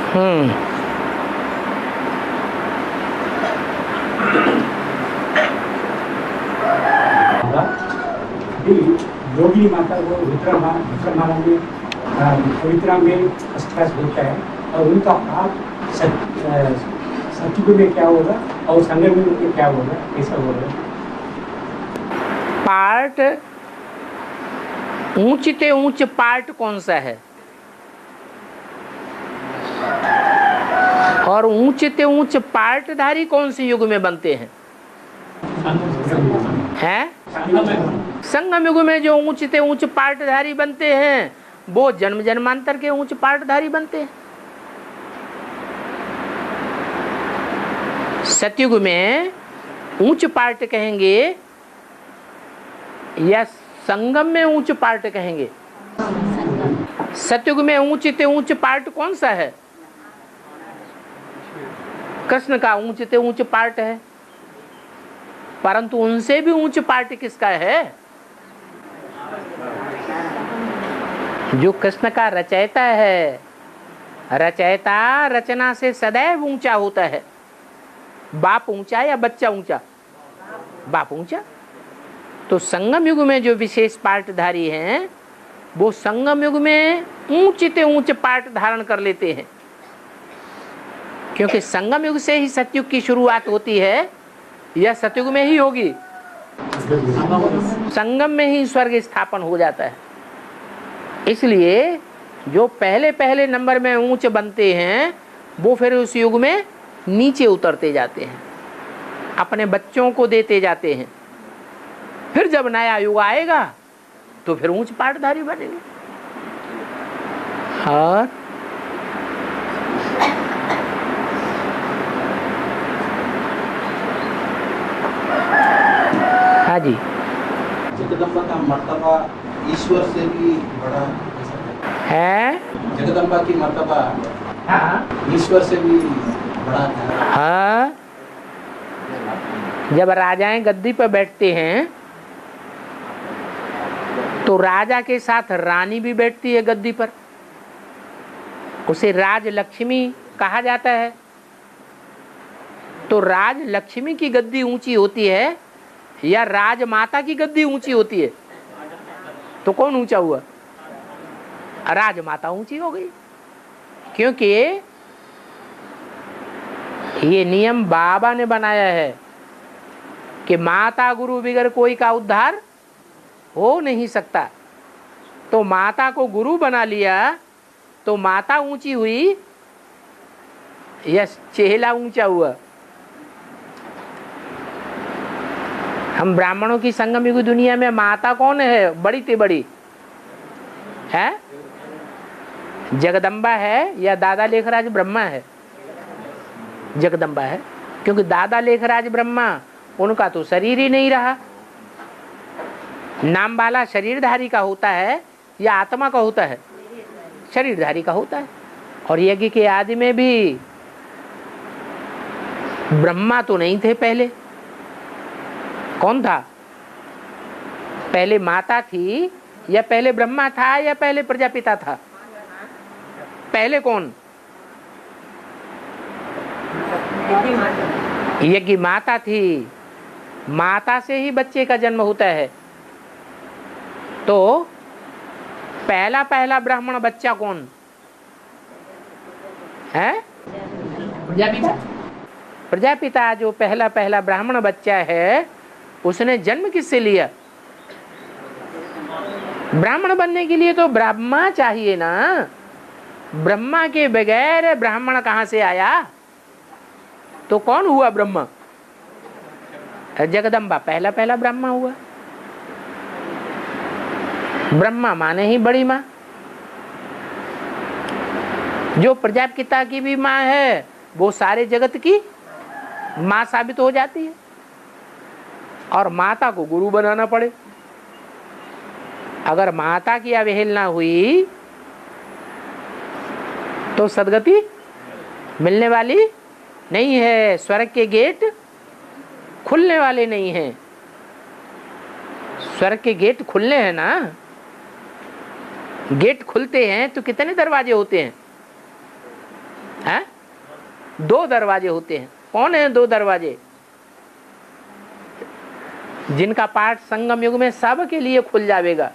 हम्म। योगी माता को रुद्रमाला में पवित्रा में स्पर्श होता है और उनका आप सतयुग में क्या होगा और संगम में क्या होगा, ऐसा होगा। पार्ट ऊंचते ऊंच पार्ट कौन सा है? और ऊंचते ऊंच पार्टधारी कौन से युग में बनते हैं? हैं? संगम युग में जो ऊंचते ऊंच पार्टधारी बनते हैं वो जन्म जन्मांतर के ऊंच पार्टधारी बनते हैं। सतयुग में ऊंच पार्ट कहेंगे या संगम में ऊंच पार्ट कहेंगे? सतयुग में ऊंचते ऊंच पार्ट कौन सा है? कृष्ण का ऊंचते ऊंच पार्ट है, परंतु उनसे भी ऊंच पार्ट किसका है? जो कृष्ण का रचयिता है। रचयिता रचना से सदैव ऊंचा होता है। बाप ऊंचा या बच्चा ऊंचा? बाप ऊंचा। तो संगम युग में जो विशेष पार्टधारी हैं वो संगम युग में ऊंचते ऊंच पार्ट धारण कर लेते हैं, क्योंकि संगम युग से ही सतयुग की शुरुआत होती है या सतयुग में ही होगी? संगम में ही स्वर्ग स्थापन हो जाता है। इसलिए जो पहले पहले नंबर में ऊंच बनते हैं वो फिर उस युग में नीचे उतरते जाते हैं, अपने बच्चों को देते जाते हैं। फिर जब नया युग आएगा तो फिर ऊंच पाटधारी बनेंगे। हाँ हाँ जी। जगदम्बा का मर्तबा ईश्वर से भी बड़ा है। जगदम्बा की मर्तबा ईश्वर से भी बड़ा है। हाँ, जब राजाएं गद्दी पर बैठते हैं तो राजा के साथ रानी भी बैठती है गद्दी पर, उसे राज लक्ष्मी कहा जाता है। तो राज लक्ष्मी की गद्दी ऊंची होती है या राजमाता की गद्दी ऊंची होती है? तो कौन ऊंचा हुआ? राजमाता ऊंची हो गई, क्योंकि ये नियम बाबा ने बनाया है कि माता गुरु बगैर कोई का उद्धार हो नहीं सकता। तो माता को गुरु बना लिया तो माता ऊंची हुई या चेहला ऊंचा हुआ? हम ब्राह्मणों की संगम युग दुनिया में माता कौन है? बड़ी ते बड़ी है? जगदम्बा है या दादा लेखराज ब्रह्मा है? जगदम्बा है, क्योंकि दादा लेखराज ब्रह्मा उनका तो शरीर ही नहीं रहा। नाम वाला शरीरधारी का होता है या आत्मा का होता है? शरीरधारी का होता है। और यज्ञ के आदि में भी ब्रह्मा तो नहीं थे पहले। कौन था पहले? माता थी या पहले ब्रह्मा था या पहले प्रजापिता था? पहले कौन? यज्ञ माता थी। माता से ही बच्चे का जन्म होता है। तो पहला पहला ब्राह्मण बच्चा कौन है? प्रजापिता। प्रजापिता जो पहला पहला ब्राह्मण बच्चा है उसने जन्म किससे लिया? ब्राह्मण बनने के लिए तो ब्रह्मा चाहिए ना। ब्रह्मा के बगैर ब्राह्मण कहां से आया? तो कौन हुआ ब्रह्मा? जगदम्बा पहला पहला ब्रह्मा हुआ। ब्रह्मा माने ही बड़ी माँ। जो प्रजापिता की भी माँ है वो सारे जगत की माँ साबित हो जाती है। और माता को गुरु बनाना पड़े। अगर माता की अवहेलना हुई तो सदगति मिलने वाली नहीं है। स्वर्ग के गेट खुलने वाले नहीं हैं। स्वर्ग के गेट खुलने हैं ना। गेट खुलते हैं तो कितने दरवाजे होते हैं? 2 दरवाजे होते हैं। कौन है 2 दरवाजे? जिनका पाठ संगम युग में सबके लिए खुल जाएगा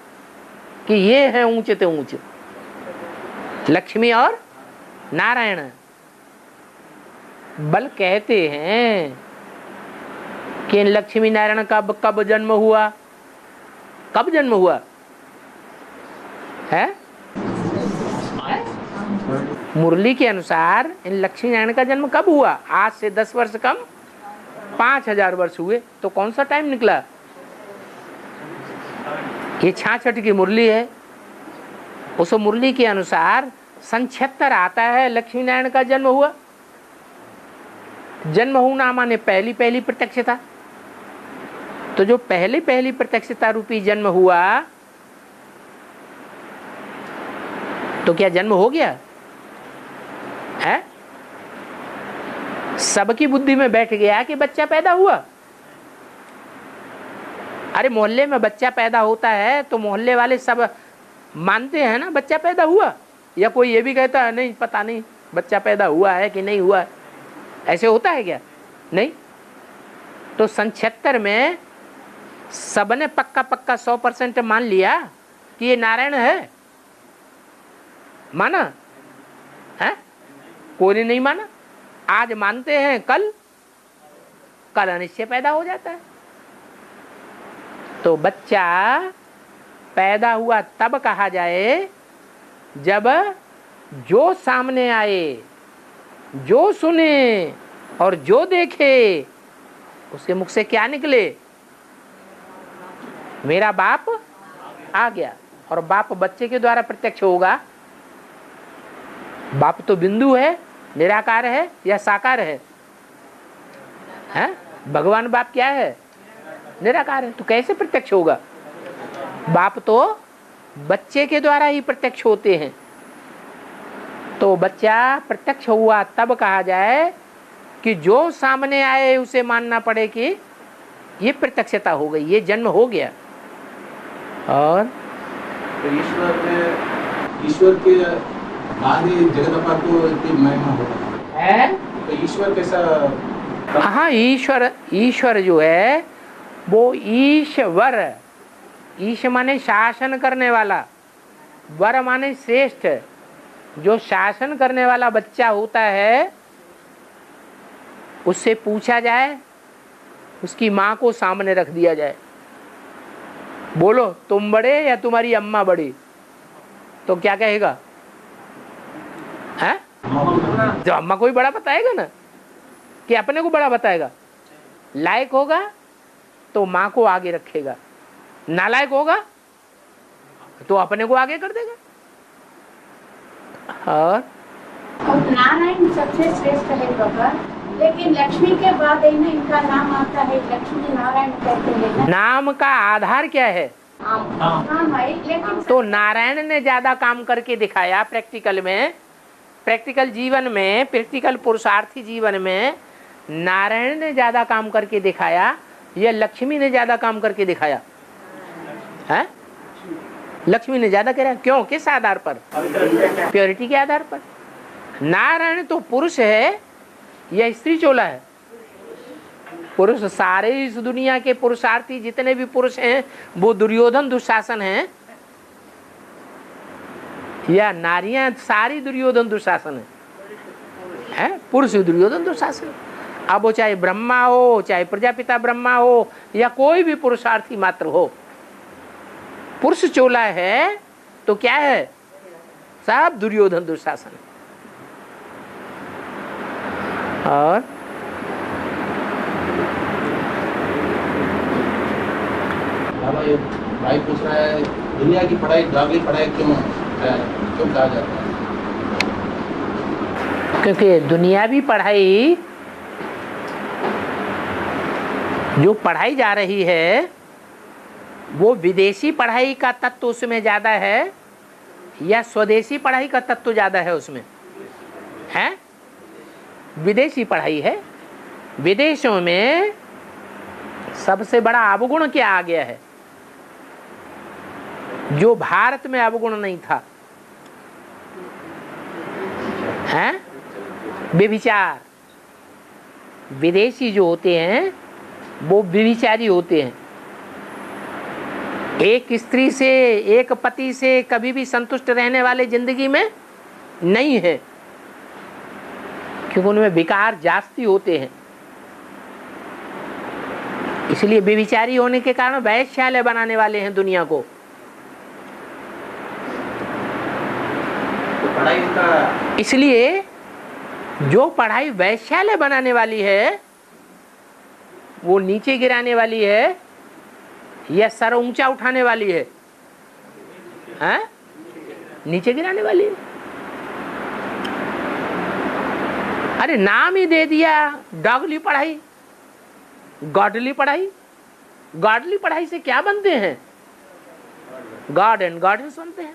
कि ये है ऊंचे ते ऊंचे, लक्ष्मी और नारायण। बल कहते हैं कि लक्ष्मी नारायण का कब जन्म हुआ? कब जन्म हुआ है? मुरली के अनुसार इन लक्ष्मी नारायण का जन्म कब हुआ? आज से 10 वर्ष कम 5000 वर्ष हुए। तो कौन सा टाइम निकला? ये 66 की मुरली है। उस मुरली के अनुसार सन 76 आता है, लक्ष्मी नारायण का जन्म हुआ। जन्म होना माने पहली प्रत्यक्षता। तो जो पहली प्रत्यक्षता रूपी जन्म हुआ, तो क्या जन्म हो गया है? सबकी बुद्धि में बैठ गया कि बच्चा पैदा हुआ। अरे मोहल्ले में बच्चा पैदा होता है तो मोहल्ले वाले सब मानते हैं ना बच्चा पैदा हुआ, या कोई ये भी कहता है नहीं पता नहीं बच्चा पैदा हुआ है कि नहीं हुआ है? ऐसे होता है क्या? नहीं। तो सन 76 में सबने पक्का 100% मान लिया कि ये नारायण है। माना है? कोई ने नहीं माना। आज मानते हैं, कल अनिश्चय पैदा हो जाता है। तो बच्चा पैदा हुआ तब कहा जाए जब जो सामने आए, जो सुने और जो देखे उसके मुख से क्या निकले? मेरा बाप आ गया। और बाप बच्चे के द्वारा प्रत्यक्ष होगा। बाप तो बिंदु है, निराकार है या साकार है? हैं? भगवान बाप क्या है? निराकार है। तो कैसे प्रत्यक्ष होगा? बाप तो बच्चे के द्वारा ही प्रत्यक्ष होते हैं। तो बच्चा प्रत्यक्ष हुआ तब कहा जाए कि जो सामने आए उसे मानना पड़े कि ये प्रत्यक्षता हो गई, ये जन्म हो गया। और तो ईश्वर के बाद ही जगदम्बा को इतनी महिमा होता है। तो ईश्वर कैसा? हाँ, ईश्वर जो है वो ईश्वर, ईश माने शासन करने वाला, वर माने श्रेष्ठ। जो शासन करने वाला बच्चा होता है उससे पूछा जाए, उसकी माँ को सामने रख दिया जाए, बोलो तुम बड़े या तुम्हारी अम्मा बड़ी, तो क्या कहेगा? है? जो अम्मा को ही बड़ा बताएगा ना, कि अपने को बड़ा बताएगा। लायक होगा तो माँ को आगे रखेगा, नालायक होगा तो अपने को आगे कर देगा। और नारायण सबसे श्रेष्ठ है बाबा, लेकिन लक्ष्मी के बाद इनका नाम आता है, लक्ष्मी नारायण कहते हैं। नाम का आधार क्या है? हाँ भाई, लेकिन तो नारायण ने ज्यादा काम करके दिखाया प्रैक्टिकल में, प्रैक्टिकल जीवन में, प्रैक्टिकल पुरुषार्थी जीवन में नारायण ने ज्यादा काम करके दिखाया या लक्ष्मी ने ज्यादा काम करके दिखाया? है? लक्ष्मी ने ज्यादा करा। क्यों? किस आधार पर? प्योरिटी के आधार पर। नारायण तो पुरुष है या स्त्री चोला है? पुरुष। सारे इस दुनिया के पुरुषार्थी जितने भी पुरुष हैं वो दुर्योधन दुशासन हैं, या नारियां सारी दुर्योधन दुशासन है? पुरुष दुर्योधन दुशासन। अब वो चाहे ब्रह्मा हो, चाहे प्रजापिता ब्रह्मा हो, या कोई भी पुरुषार्थी मात्र हो, पुरुष चोला है तो क्या है? सब दुर्योधन दुशासन। और भाई पूछ रहा है दुनिया की पढ़ाई, दागली पढ़ाई क्यों कहा जाता है? क्योंकि दुनियावी पढ़ाई जो पढ़ाई जा रही है वो विदेशी पढ़ाई का तत्व उसमें ज्यादा है या स्वदेशी पढ़ाई का तत्व ज्यादा है? उसमें है विदेशी पढ़ाई है। विदेशों में सबसे बड़ा अवगुण क्या आ गया है जो भारत में अवगुण नहीं था? है व्यभिचार। विदेशी जो होते हैं वो व्यभिचारी होते हैं। एक स्त्री से, एक पति से कभी भी संतुष्ट रहने वाले जिंदगी में नहीं है, क्योंकि उनमें विकार जास्ती होते हैं। इसलिए व्यभिचारी होने के कारण वैश्यालय बनाने वाले हैं दुनिया को। तो पढ़ाई का इसलिए जो पढ़ाई वैश्यालय बनाने वाली है वो नीचे गिराने वाली है या सर ऊंचा उठाने वाली है? हैं? नीचे गिराने वाली है। अरे नाम ही दे दिया डॉगली पढ़ाई, गॉडली पढ़ाई। गॉडली पढ़ाई से क्या बनते हैं? गॉड एंड गॉडेस बनते हैं।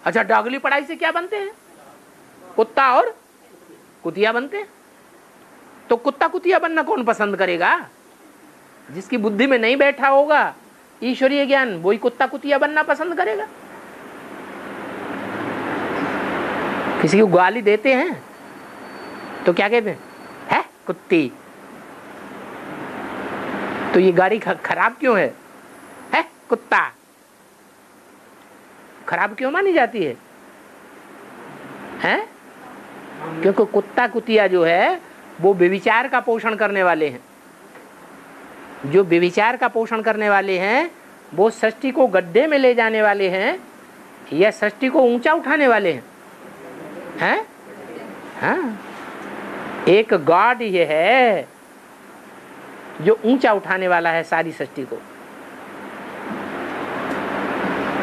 अच्छा, डॉगली पढ़ाई से क्या बनते हैं? कुत्ता और कुतिया बनते हैं। तो कुत्ता कुतिया बनना कौन पसंद करेगा? जिसकी बुद्धि में नहीं बैठा होगा ईश्वरीय ज्ञान, वही कुत्ता कुतिया बनना पसंद करेगा। किसी को गाली देते हैं तो क्या कहते हैं? है कुत्ती। तो ये गाड़ी खराब क्यों है? कुत्ता। खराब क्यों मानी जाती है? हैं? क्योंकि कुत्ता कुतिया जो है वो व्यभिचार का पोषण करने वाले हैं। जो व्यभिचार का पोषण करने वाले हैं वो सृष्टि को गड्ढे में ले जाने वाले हैं या सृष्टि को ऊंचा उठाने वाले हैं। हैं? हाँ, एक गॉड ये है जो ऊंचा उठाने वाला है सारी सृष्टि को।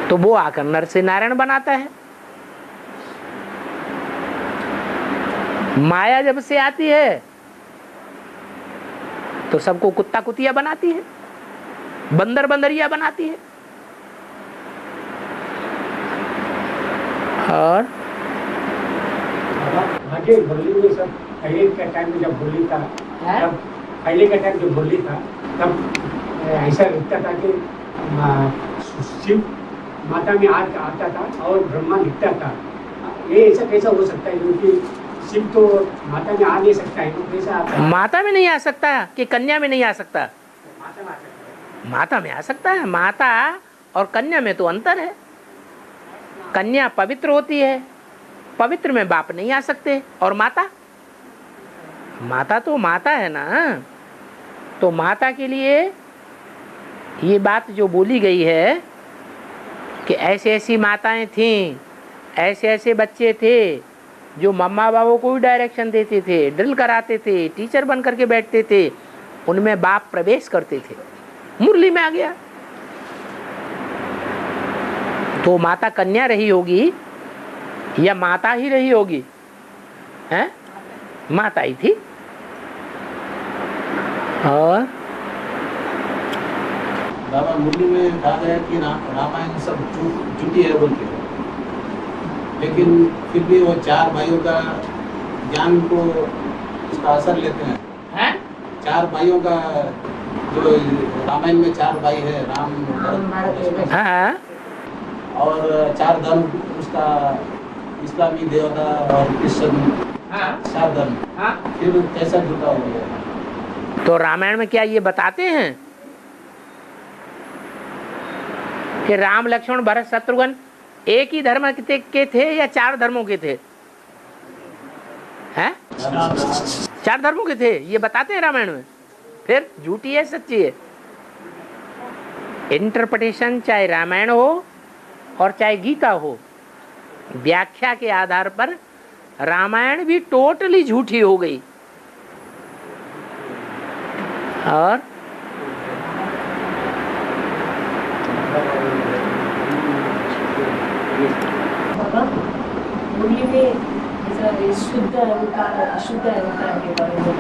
तो वो आकर नर से नारायण बनाता है। माया जब से आती है तो सबको कुत्ता कुतिया बनाती है, बंदर बंदरिया बनाती है। और आगे होली में सब पहले के टाइम में जब होली था, तब पहले का टाइम जब होली था तब ऐसा लिखता था कि शिव माता में आता था और ब्रह्मा लिखता था। ये ऐसा कैसा हो सकता है? क्योंकि शिव तो माता में आ नहीं सकता है, तो कैसा आता है? माता में नहीं आ सकता कि कन्या में नहीं आ सकता? माता में आ सकता है। माता में आ सकता है। माता और कन्या में तो अंतर है। कन्या पवित्र होती है, पवित्र में बाप नहीं आ सकते। और माता, माता तो माता है ना। तो माता के लिए ये बात जो बोली गई है कि ऐसे ऐसी माताएं थीं, ऐसे ऐसे बच्चे थे जो मम्मा बाबू को भी डायरेक्शन देते थे, ड्रिल कराते थे, टीचर बन करके बैठते थे, उनमें बाप प्रवेश करते थे। मुरली में आ गया तो माता कन्या रही होगी या माता ही रही होगी? हैं? माता ही थी। और बाबा मुरली में कहा गया कि रामायण सब झूठी है बोलते हैं, लेकिन फिर भी वो चार भाइयों का ज्ञान को उसका असर लेते हैं। चार भाइयों का जो रामायण में चार भाई है, राम भरत, हाँ, और चार धर्म उसका इस्लामी देवता और क्रिश्चियन चार धर्म, फिर कैसा झूठा हो गया? तो रामायण में क्या ये बताते हैं कि राम लक्ष्मण भरत शत्रुघ्न एक ही धर्म के थे या चार धर्मों के थे? हैं? चार धर्मों के थे, ये बताते हैं रामायण में। फिर झूठी है सच्ची है? इंटरप्रिटेशन चाहे रामायण हो और चाहे गीता हो, व्याख्या के आधार पर रामायण भी टोटली झूठी हो गई। और मुरली में शुद्ध अहंकार, अशुद्ध अहंकार के बारे में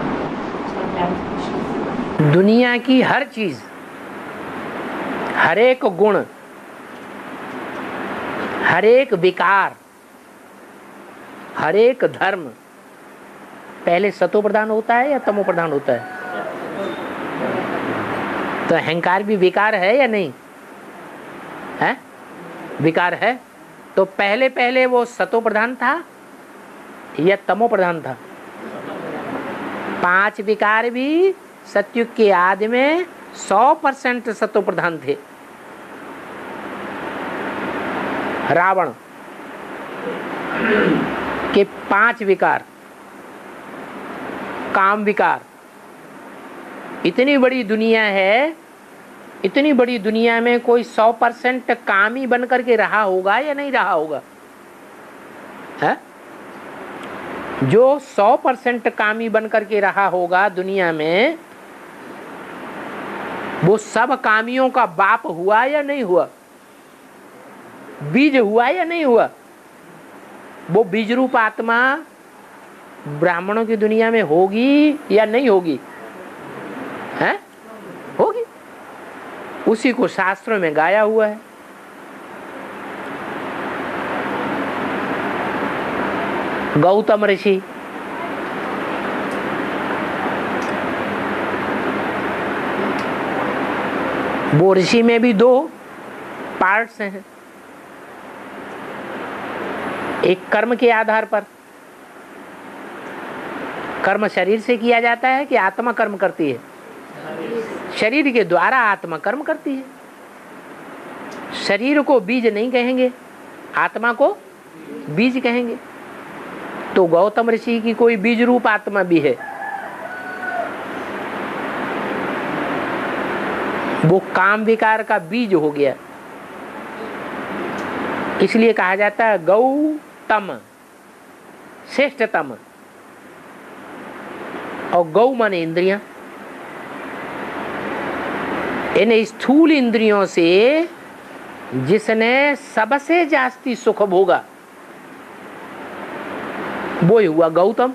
दुनिया की हर चीज, हर एक गुण, हर एक विकार, हर एक धर्म पहले सतो प्रधान होता है या तमो प्रधान होता है? तो अहंकार भी विकार है या नहीं है? विकार है। तो पहले पहले वो सतो प्रधान था या तमो प्रधान था? 5 विकार भी सतयुग के आदि में 100% सत्व प्रधान थे। रावण के 5 विकार, काम विकार। इतनी बड़ी दुनिया है, इतनी बड़ी दुनिया में कोई 100% कामी बन करके रहा होगा या नहीं रहा होगा? है? जो 100% कामी बन करके रहा होगा दुनिया में, वो सब कामियों का बाप हुआ या नहीं हुआ? बीज हुआ या नहीं हुआ? वो बीज रूप आत्मा ब्राह्मणों की दुनिया में होगी या नहीं होगी? है? होगी। उसी को शास्त्रों में गाया हुआ है। गौतम ऋषि वो ऋषि में भी 2 पार्ट्स हैं। एक कर्म के आधार पर, कर्म शरीर से किया जाता है कि आत्मा कर्म करती है? शरीर के द्वारा आत्मा कर्म करती है। शरीर को बीज नहीं कहेंगे, आत्मा को बीज कहेंगे। तो गौतम ऋषि की कोई बीज रूप आत्मा भी है। वो काम विकार का बीज हो गया, इसलिए कहा जाता है गौतम, श्रेष्ठतम। और गौ माने इंद्रियां। इन स्थूल इंद्रियों से जिसने सबसे जास्ती सुख भोगा वो ही हुआ गौतम।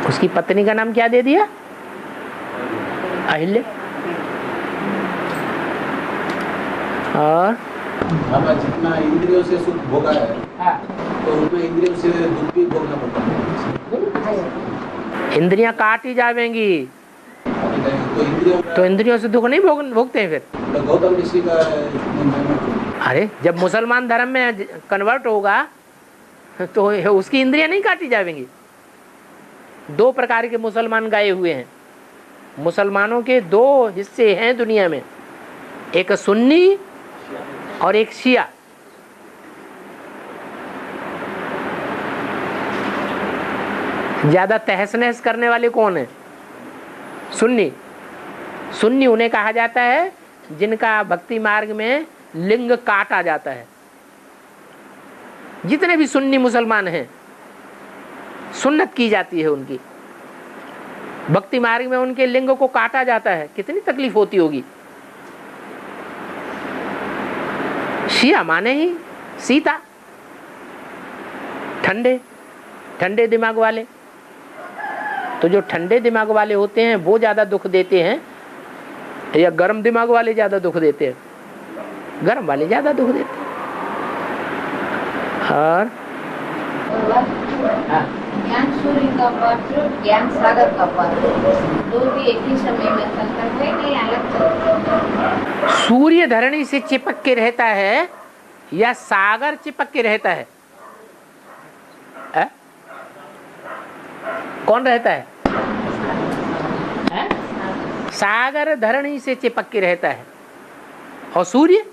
उसकी पत्नी का नाम क्या दे दिया? अहिल्या। और बाबा जितना इंद्रियों से सुख भोगा है, तो उतना इंद्रियों से दुख भी भोगना पड़ता है। इंद्रियां काटी जाएंगी तो इंद्रियों से दुख नहीं भोगते हैं फिर। तो गौतम ऋषि का अरे जब मुसलमान धर्म में कन्वर्ट होगा तो उसकी इंद्रियां नहीं काटी जाएंगी। 2 प्रकार के मुसलमान गए हुए हैं। मुसलमानों के 2 हिस्से हैं दुनिया में, एक सुन्नी और एक शिया। ज्यादा तहस नहस करने वाले कौन है? सुन्नी। सुन्नी उन्हें कहा जाता है जिनका भक्ति मार्ग में लिंग काटा जाता है। जितने भी सुन्नी मुसलमान हैं, सुन्नत की जाती है उनकी, भक्ति मार्ग में उनके लिंग को काटा जाता है। कितनी तकलीफ होती होगी। शिया माने ही सीता, ठंडे ठंडे दिमाग वाले। तो जो ठंडे दिमाग वाले होते हैं वो ज्यादा दुख देते हैं या गर्म दिमाग वाले ज्यादा दुख देते हैं? गर्म वाले ज्यादा दुख देते हैं। और ज्ञान सूर्य का पात्र, ज्ञान सागर का पात्र, 2 भी एक ही समय में चलता है नहीं अलग चलता है? सूर्य धरणी से चिपक के रहता है या सागर चिपक के रहता है? कौन रहता है? सागर धरणी से चिपक के रहता है। और सूर्य,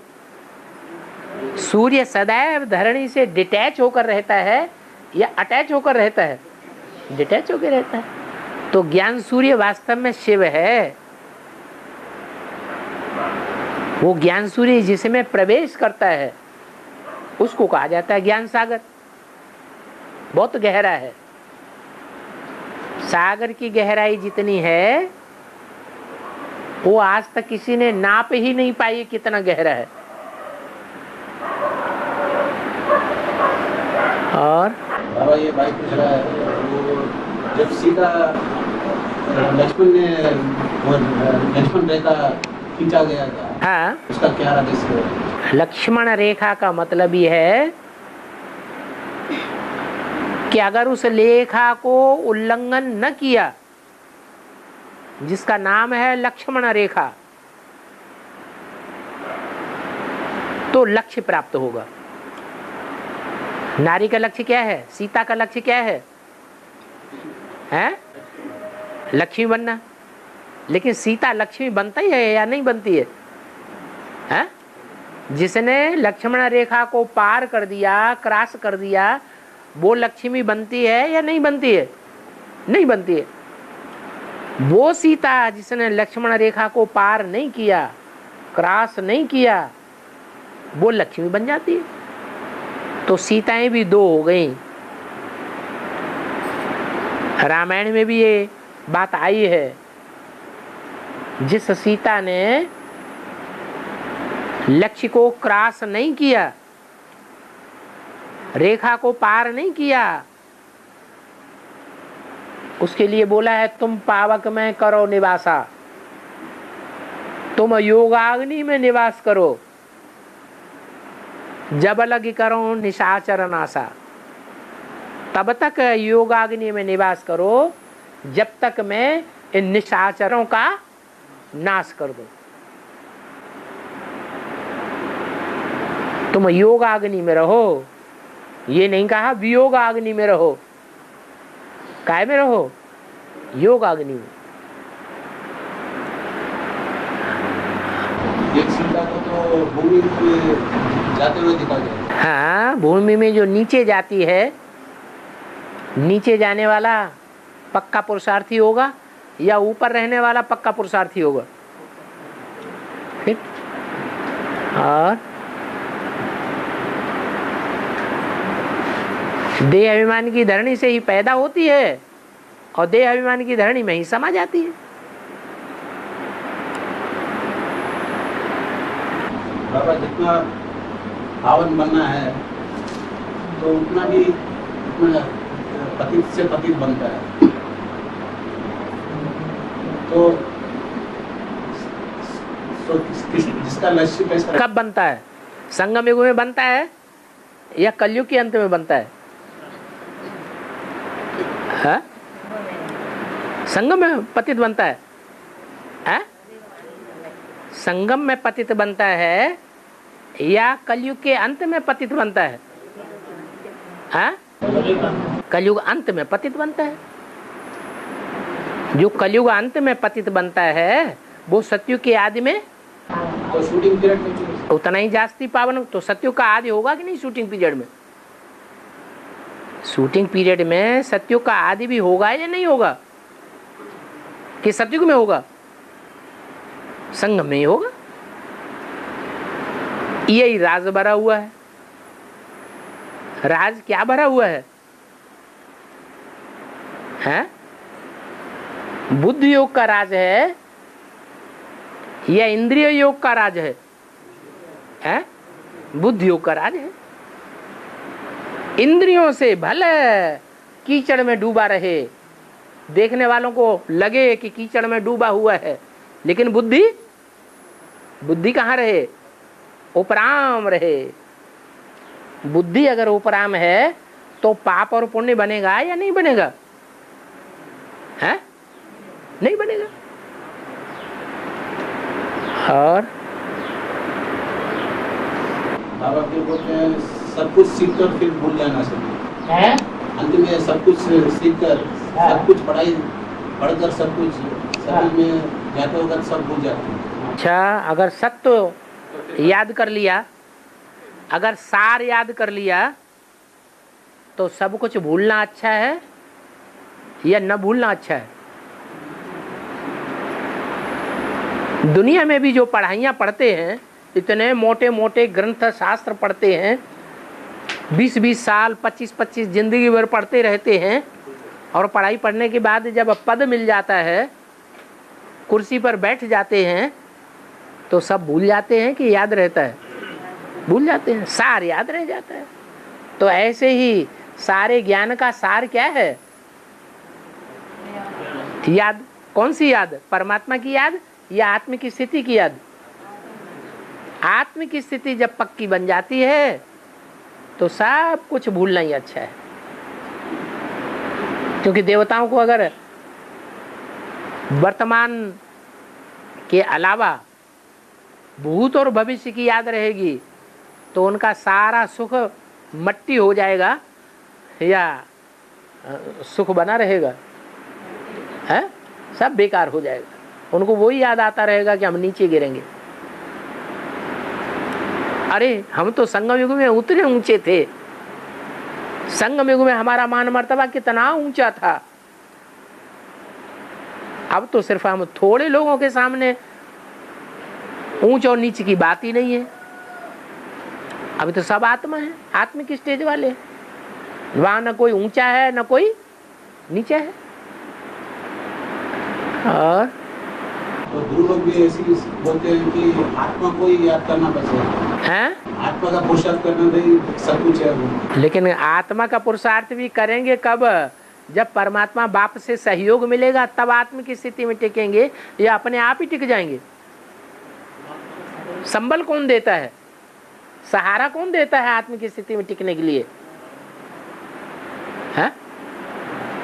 सूर्य सदैव धरणी से डिटैच होकर रहता है या अटैच होकर रहता है? डिटैच होकर रहता है। तो ज्ञान सूर्य वास्तव में शिव है। वो ज्ञान सूर्य जिसमें प्रवेश करता है उसको कहा जाता है ज्ञान सागर। बहुत गहरा है। सागर की गहराई जितनी है वो आज तक किसी ने नाप ही नहीं पाई कितना गहरा है। और बाबा ये भाई पूछ रहा है, वो जब सीता लक्ष्मण रेखा खींचा गया था, हाँ, उसका क्या रहस्य है? लक्ष्मण रेखा का मतलब ये है कि अगर उस रेखा को उल्लंघन न किया, जिसका नाम है लक्ष्मण रेखा, तो लक्ष्य प्राप्त होगा। नारी का लक्ष्य क्या है? सीता का लक्ष्य क्या है? हैं? लक्ष्मी बनना। लेकिन सीता लक्ष्मी बनता ही है या नहीं बनती है? हैं? जिसने लक्ष्मण रेखा को पार कर दिया, क्रॉस कर दिया, वो लक्ष्मी बनती है या नहीं बनती है? नहीं बनती है। वो सीता जिसने लक्ष्मण रेखा को पार नहीं किया, क्रॉस नहीं किया, वो लक्ष्मी बन जाती है। तो सीताएं भी दो हो गई। रामायण में भी ये बात आई है। जिस सीता ने लक्ष्य को क्रॉस नहीं किया, रेखा को पार नहीं किया, उसके लिए बोला है तुम पावक में करो निवासा, तुम योगाग्नि में निवास करो, जब लगी करो निशाचर नासा। तब तक योगाग्नि में निवास करो जब तक मैं इन निशाचरों का नाश कर दूं। तुम योगाग्नि में रहो, ये नहीं कहा वियोगाग्नि में रहो। काय में रहो? योगाग्नि में। एक सीता को तो भूमि में जाते हुए दिखा गया। हाँ, भूमि में जो नीचे जाती है, नीचे जाने वाला पक्का पुरुषार्थी होगा या ऊपर रहने वाला पक्का पुरुषार्थी होगा? ठीक। और देह अभिमान की धरणी से ही पैदा होती है और देह अभिमान की धरणी में ही समा जाती है। बाबा जितना पावन बनना है तो उतना ही पतित से पतित बनता है। तो जिसका लक्ष्य कैसा कब बनता है? संगम युग में बनता है या कलयुग के अंत में बनता है? हाँ? संगम में पतित बनता है। हाँ? संगम में पतित बनता है या कलयुग के अंत में पतित बनता है? हाँ? कलयुग अंत में पतित बनता है। जो कलयुग अंत में पतित बनता है वो सतयुग के आदि में तो शूटिंग पीरियड में उतना ही जास्ती पावन। तो सतयुग का आदि होगा कि नहीं शूटिंग पीरियड में? शूटिंग पीरियड में सतयुग का आदि भी होगा या नहीं होगा? कि सतयुग में होगा? संगम में ही होगा। यही राज भरा हुआ है। राज क्या भरा हुआ है? हैं? बुद्ध योग का राज है या इंद्रिय योग का राज है? हैं? बुद्ध योग का राज है। इंद्रियों से भले कीचड़ में डूबा रहे, देखने वालों को लगे कि कीचड़ में डूबा हुआ है, लेकिन बुद्धि कहाँ रहे? उपराम रहे। बुद्धि अगर उपराम है तो पाप और पुण्य बनेगा या नहीं बनेगा? है? नहीं बनेगा। और बाबा फिर बोलते हैं सब कुछ सीख कर फिर भूल जाना चाहिए। अंत में सब कुछ सीख कर, सब कुछ पढ़कर सब कुछ सभी में जाते वक्त सब भूल जाते हैं। अच्छा, अगर सत्य याद कर लिया, अगर सार याद कर लिया तो सब कुछ भूलना अच्छा है या न भूलना अच्छा है? दुनिया में भी जो पढ़ाइयाँ पढ़ते हैं, इतने मोटे मोटे ग्रंथ शास्त्र पढ़ते हैं, 20-20 साल 25-25 जिंदगी भर पढ़ते रहते हैं, और पढ़ाई पढ़ने के बाद जब पद मिल जाता है, कुर्सी पर बैठ जाते हैं, तो सब भूल जाते हैं कि याद रहता है? भूल जाते हैं, सार याद रह जाता है। तो ऐसे ही सारे ज्ञान का सार क्या है? याद। कौन सी याद? परमात्मा की याद या आत्म की स्थिति की याद? आत्म की स्थिति जब पक्की बन जाती है तो सब कुछ भूलना ही अच्छा है। क्योंकि देवताओं को अगर वर्तमान के अलावा भूत और भविष्य की याद रहेगी तो उनका सारा सुख मट्टी हो जाएगा या सुख बना रहेगा? है, सब बेकार हो जाएगा। उनको वही याद आता रहेगा कि हम नीचे गिरेंगे। अरे हम तो संगम युग में उतने ऊंचे थे, संगम युग में हमारा मान मर्तबा कितना ऊंचा था। अब तो सिर्फ हम थोड़े लोगों के सामने ऊंच और नीचे की बात ही नहीं है। अभी तो सब आत्मा है, आत्मिक स्टेज वाले हैं। वहां न कोई ऊंचा है न कोई नीचा है। और तो गुरु लोग भी ऐसी बोलते हैं कि आत्मा को ही याद करना बस है, आत्मा का पुरुषार्थ करना नहीं सब कुछ है। लेकिन आत्मा का पुरुषार्थ भी करेंगे कब? जब परमात्मा बाप से सहयोग मिलेगा तब आत्मिक स्थिति में टिकेंगे या अपने आप ही टिक जाएंगे? संबल कौन देता है, सहारा कौन देता है आत्मिक स्थिति में टिकने के लिए? है,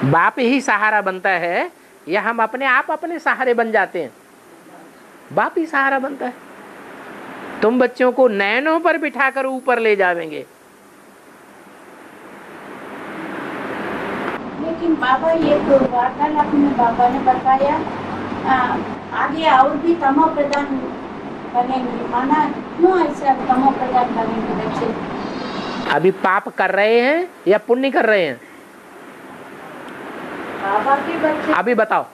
बाप ही सहारा बनता है या हम अपने आप अपने सहारे बन जाते हैं? बाप ही सहारा बनता है। तुम बच्चों को नैनों पर बिठाकर ऊपर ले जावेंगे। लेकिन बाबा ये तो वार्तालाप में बाबा ने बताया आगे और भी तमो प्रदान बनेंगे। माना क्यों ऐसा तमो प्रदान बनेंगे बच्चे? अभी पाप कर रहे हैं या पुण्य कर रहे हैं? बाबा के बच्चे अभी बताओ,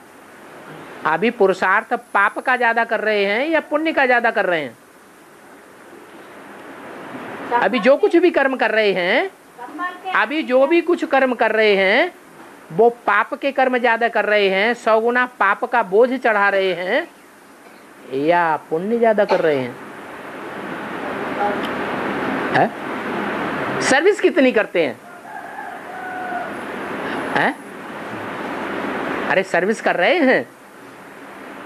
अभी पुरुषार्थ पाप का ज्यादा कर रहे हैं या पुण्य का ज्यादा कर रहे हैं? अभी जो कुछ भी कर्म कर रहे हैं, अभी जो भी कुछ कर्म कर रहे हैं वो पाप के कर्म ज्यादा कर रहे हैं, 100 गुना पाप का बोझ चढ़ा रहे हैं या पुण्य ज्यादा कर रहे हैं? है? सर्विस कितनी करते हैं? है? अरे सर्विस कर रहे हैं,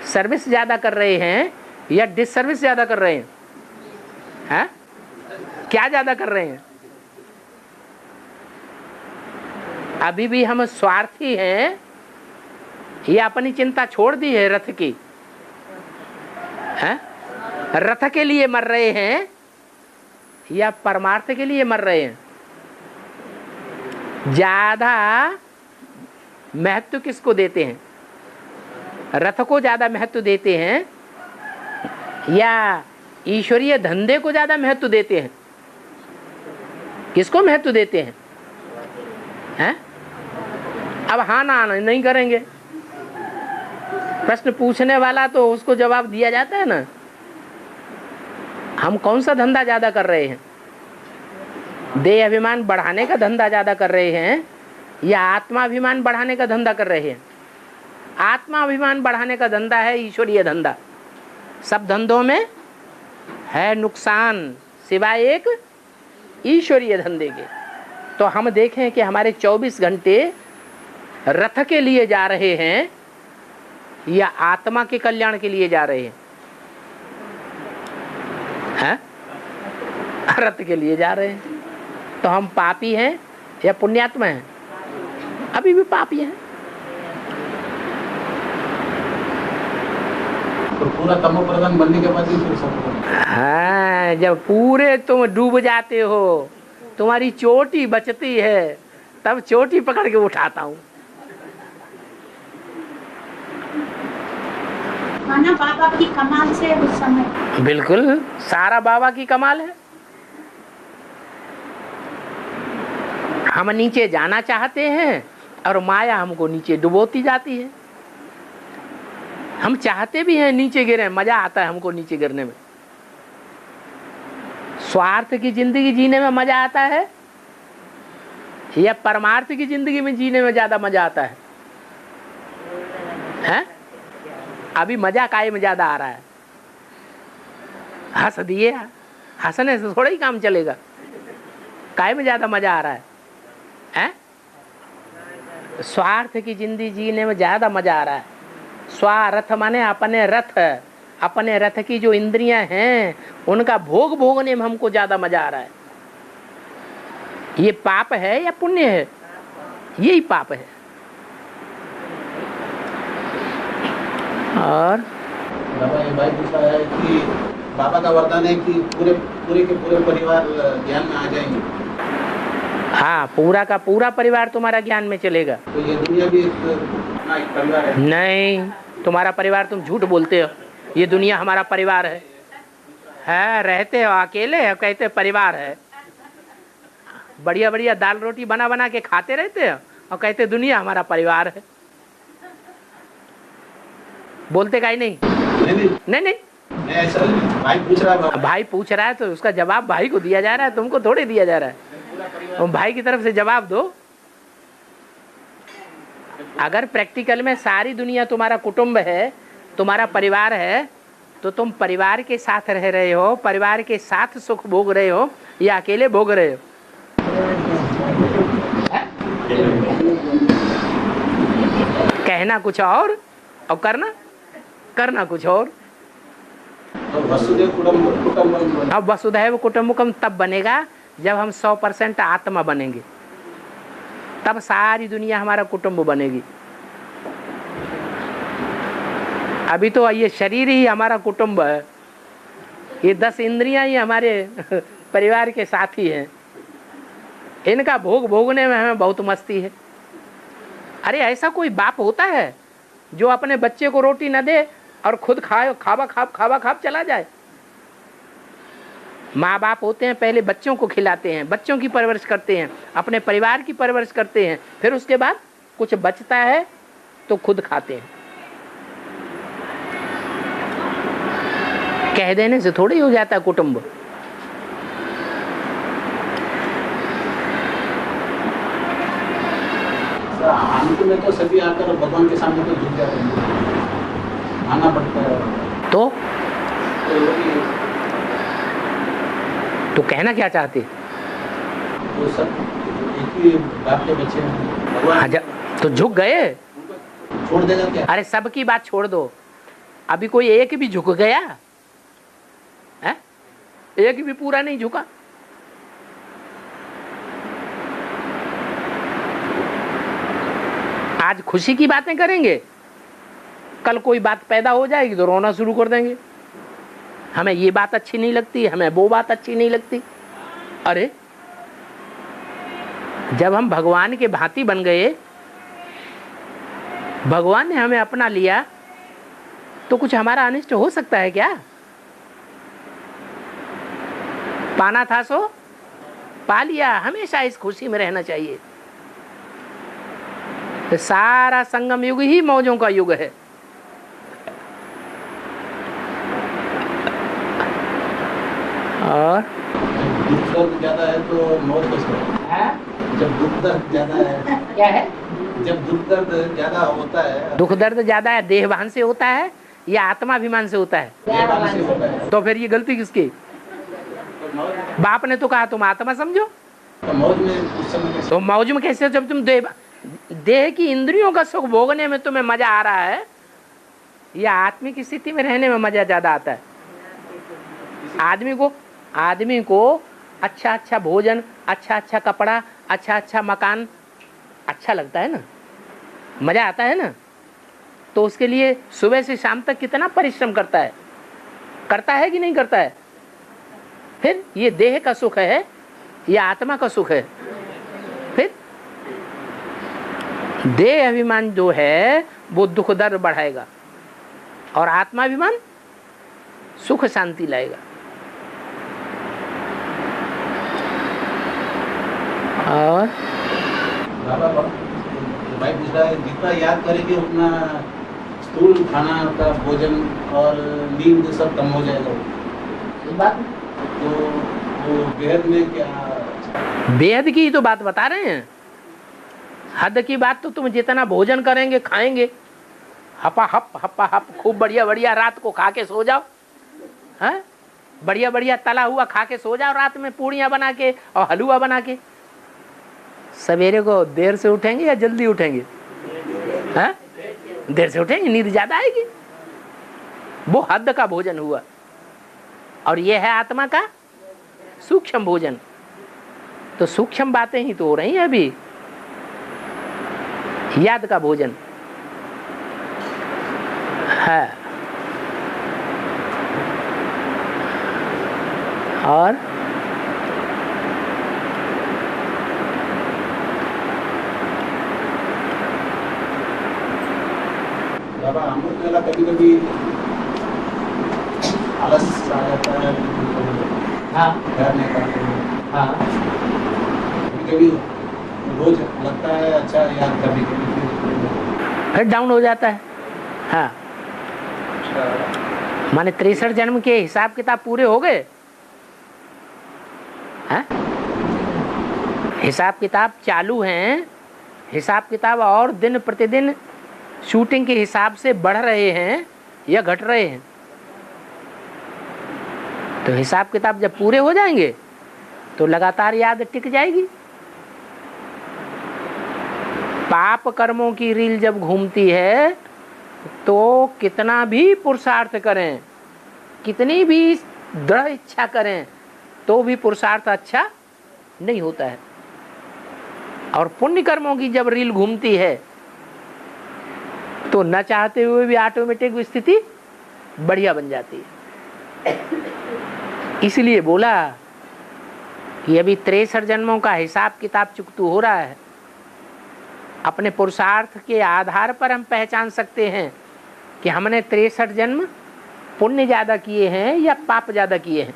सर्विस ज्यादा कर रहे हैं या डिसर्विस ज्यादा कर रहे हैं? हैं? क्या ज्यादा कर रहे हैं? अभी भी हम स्वार्थी हैं या अपनी चिंता छोड़ दी है रथ की? हैं? रथ के लिए मर रहे हैं या परमार्थ के लिए मर रहे हैं? ज्यादा महत्व किसको देते हैं? रथ को ज्यादा महत्व देते हैं या ईश्वरीय धंधे को ज्यादा महत्व देते हैं? किसको महत्व देते हैं? हैं? अब हाँ ना नहीं करेंगे। प्रश्न पूछने वाला तो उसको जवाब दिया जाता है ना। हम कौन सा धंधा ज्यादा कर रहे हैं? देह अभिमान बढ़ाने का धंधा ज्यादा कर रहे हैं या आत्माभिमान बढ़ाने का धंधा कर रहे हैं? आत्माभिमान बढ़ाने का धंधा है ईश्वरीय धंधा। सब धंधों में है नुकसान सिवाय एक ईश्वरीय धंधे के। तो हम देखें कि हमारे 24 घंटे रथ के लिए जा रहे हैं या आत्मा के कल्याण के लिए जा रहे हैं? हैं? रथ के लिए जा रहे हैं। तो हम पापी हैं या पुण्यात्मा हैं? अभी भी पापी हैं। तो पूरा तमो प्रधान बनने के बाद ही फिर सब। हाँ, जब पूरे तुम डूब जाते हो, तुम्हारी चोटी बचती है, तब चोटी पकड़ के उठाता हूँ। माना बाबा की कमाल से उस समय। बिल्कुल, सारा बाबा की कमाल है। हम नीचे जाना चाहते हैं और माया हमको नीचे डुबोती जाती है। हम चाहते भी हैं नीचे गिरे, मजा आता है हमको नीचे गिरने में। स्वार्थ की जिंदगी जीने में मजा आता है या परमार्थ की जिंदगी में जीने में ज्यादा मजा आता है? हैं? अभी मजा काय में ज्यादा आ रहा है? हंस दिए, हंसने से थोड़ा ही काम चलेगा। काय में ज्यादा मजा आ रहा है? हैं? स्वार्थ की जिंदगी जीने में ज्यादा मजा आ रहा है। स्वार्थ माने अपने रथ, अपने रथ की जो इंद्रियां हैं उनका भोग भोगने में हमको ज्यादा मजा आ रहा है। ये पाप है या पुण्य है? यही पाप है। और बाबा ये भाई पूछा है कि बाबा का वरदान है कि पूरे के पूरे परिवार ज्ञान में आ जाएंगे। हाँ, पूरा का पूरा परिवार तुम्हारा ज्ञान में चलेगा। तो ये दुनिया भी अपना एक परिवार है। नहीं, तुम्हारा परिवार, तुम झूठ बोलते हो। ये दुनिया हमारा परिवार है। रहते हो अकेले हो, कहते परिवार है। बढ़िया बढ़िया दाल रोटी बना बना के खाते रहते हो और कहते दुनिया हमारा परिवार है। बोलते का ही नहीं। नहीं, ऐसा भाई पूछ रहा है। भाई पूछ रहा है तो उसका जवाब भाई को दिया जा रहा है, तुमको थोड़े दिया जा रहा है। तुम भाई की तरफ से जवाब दो। अगर प्रैक्टिकल में सारी दुनिया तुम्हारा कुटुंब है, तुम्हारा परिवार है, तो तुम परिवार के साथ रह रहे हो, परिवार के साथ सुख भोग रहे हो या अकेले भोग रहे हो? कहना कुछ और करना कुछ और। वसुधैव कुटुंबकम। अब वसुधैव कुटुंबकम तब बनेगा जब हम 100% आत्मा बनेंगे, तब सारी दुनिया हमारा कुटुंब बनेगी। अभी तो ये शरीर ही हमारा कुटुंब है, ये 10 इंद्रियां ही हमारे परिवार के साथी हैं। इनका भोगने में हमें बहुत मस्ती है। अरे ऐसा कोई बाप होता है जो अपने बच्चे को रोटी न दे और खुद खावा खाब चला जाए? माँ बाप होते हैं, पहले बच्चों को खिलाते हैं, बच्चों की परवरिश करते हैं, अपने परिवार की परवरिश करते हैं, फिर उसके बाद कुछ बचता है तो खुद खाते हैं। कह देने से थोड़ी हो जाता है कुटुंब। अंत में तो सभी आकर भगवान के सामने तो झुक जाते हैं, आना पड़ता है। तो कहना क्या चाहते? वो सब एक ही बाप के बच्चे हैं। तो झुक गए, छोड़ देगा क्या? अरे सबकी बात छोड़ दो, अभी कोई एक भी झुक गया है? एक भी पूरा नहीं झुका। आज खुशी की बातें करेंगे, कल कोई बात पैदा हो जाएगी तो रोना शुरू कर देंगे। हमें ये बात अच्छी नहीं लगती, हमें वो बात अच्छी नहीं लगती। अरे जब हम भगवान के भांति बन गए, भगवान ने हमें अपना लिया, तो कुछ हमारा अनिष्ट हो सकता है क्या? पाना था सो पा लिया। हमेशा इस खुशी में रहना चाहिए। तो सारा संगम युग ही मौजों का युग है। और दुख दर्द ज्यादा है तो मौत कैसे है? जब दुख दर्द ज्यादा है क्या है? जब दुख दर्द ज्यादा होता है, दुख दर्द ज्यादा है, देहभान से होता है या आत्माभिमान से होता है? देहभान से होता है। तो फिर ये गलती किसकी? बाप ने तो कहा तुम आत्मा समझो। तो मौज में उस समय कैसे? तो मौज में कैसे? जब तुम देह की इंद्रियों का सुख भोगने में तुम्हें मजा आ रहा है या आत्मिक स्थिति में रहने में मजा ज्यादा आता है? आदमी को अच्छा अच्छा भोजन, अच्छा अच्छा कपड़ा, अच्छा अच्छा मकान अच्छा लगता है ना, मजा आता है ना। तो उसके लिए सुबह से शाम तक कितना परिश्रम करता है कि नहीं करता है? फिर ये देह का सुख है या आत्मा का सुख है? फिर देह अभिमान जो है वो दुख दर्द बढ़ाएगा और आत्माभिमान सुख शांति लाएगा। और भाई पूछ रहा है, जितना याद करेंगे उतना स्थूल खाना का भोजन और नींद सब कम हो जाएगा। तो वो बेहद में क्या? बेहद की तो बात बता रहे हैं। हद की बात तो तुम जितना भोजन करेंगे, खाएंगे, हपा हप खूब बढ़िया बढ़िया रात को खा के सो जाओ। हैं? बढ़िया बढ़िया तला हुआ खा के सो जाओ रात में, पूड़ियाँ बना के और हलवा बना के। सवेरे को देर से उठेंगे या जल्दी उठेंगे? हैं? देर से उठेंगे, नींद ज्यादा आएगी। वो हद का भोजन हुआ। और ये है आत्मा का सूक्ष्म भोजन। तो सूक्ष्म बातें ही तो हो रही हैं अभी। याद का भोजन है। और का कभी कभी आलस आ जाता है, हाँ ध्यान नहीं करते हैं। हाँ कभी कभी रोज लगता है अच्छा याद करने के लिए, फिर डाउन हो जाता है। हाँ माने 63 जन्म के हिसाब किताब पूरे हो गए हैं? हिसाब किताब चालू हैं, हिसाब किताब और दिन प्रतिदिन शूटिंग के हिसाब से बढ़ रहे हैं या घट रहे हैं। तो हिसाब किताब जब पूरे हो जाएंगे तो लगातार याद टिक जाएगी। पाप कर्मों की रील जब घूमती है तो कितना भी पुरुषार्थ करें, कितनी भी दृढ़ इच्छा करें तो भी पुरुषार्थ अच्छा नहीं होता है। और पुण्य कर्मों की जब रील घूमती है तो न चाहते हुए भी ऑटोमेटिक स्थिति बढ़िया बन जाती है। इसलिए बोला कि अभी 63 जन्मों का हिसाब किताब चुकतू हो रहा है। अपने पुरुषार्थ के आधार पर हम पहचान सकते हैं कि हमने 63 जन्म पुण्य ज्यादा किए हैं या पाप ज्यादा किए हैं।